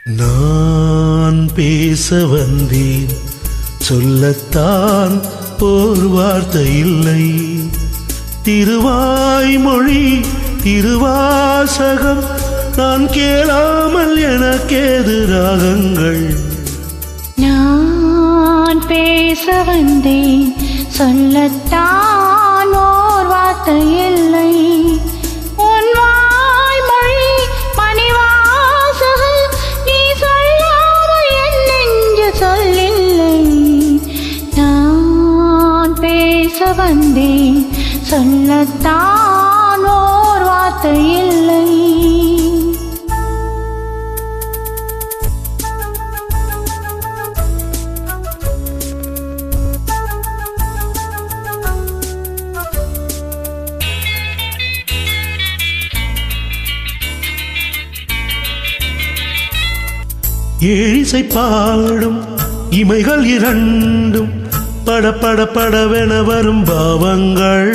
நான் பேச வந்தேன், சொல்லத்தான் ஓர் வார்த்தை இல்லை. திருவாய்மொழி திருவாசகம் நான் கேளாமல் எனக்கேது ராகங்கள். நான் பேச வந்தேன், சொல்லத்தான் ஓர் வார்த்தை இல்லை. உன் வாய்மொழி மணிவாசகம் நீ சொல்லாமல் என் நெஞ்சு சொல்லில்லை. நான் பேச வந்தேன், சொல்லத்தான் ஓர் வார்த்தை இல்லை. ஏழிசை பாடும் இமைகள் இரண்டும் பட பட படவென வரும் பாவங்கள்.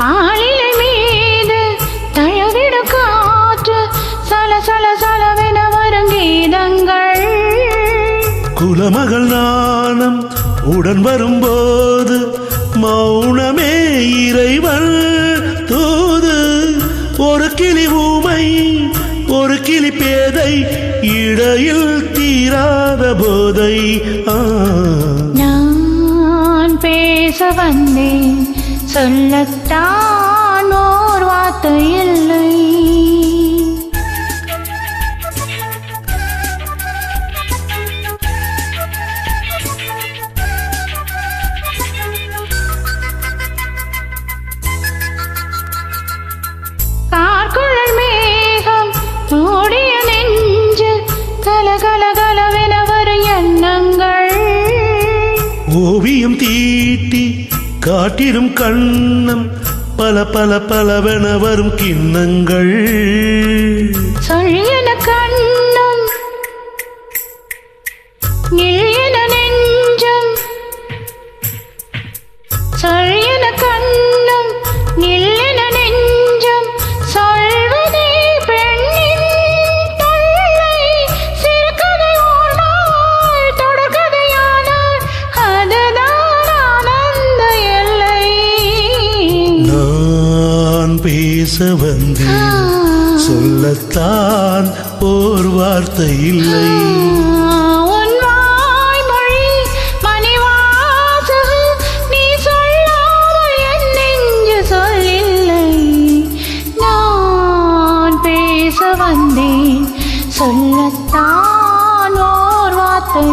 ஆளிலை மீது தழுவிடும் காற்று சல சல சலவென வரும் கீதங்கள். குலமகள் நாணம் உடன் வரும்போது மௌனமே இறைவன் தூது. ஒரு கிளி ஊமை ஒரு கிளி பேதை இடையில் தீராத போதை. நான் பேச வந்தேன், சொல்லத்தான் ஓர் வார்த்தை இல்லை. கார்குழல் மேகம் மூடிய நெஞ்சு கல கல கலவென வரும் எண்ணங்கள். ஓவியம் தீட்டி காட்டிடும் கண்ணம் பல பல பலவென வரும் கிண்ணங்கள். சொல்லியன கண்ணம் நிழியன நெஞ்சம், சொல்லியன கண்ணம் நில்லென நெஞ்சம். சொல்வதே பெண்ணின் தொல்லை, சிறுகதை ஓர் நாள் தொடர்கதையானால் அதுதான் ஆனந்த எல்லை. நான் பேச வந்தேன், சொல்லத்தான் ஓர் வார்த்தை இல்லை. உன் வாய்மொழி மணிவாசகம் நீ சொல்லாமல் என் நெஞ்சு சொல்லில்லை. நான் பேச வந்தேன், சொல்லத்தான் ஓர் வார்த்தை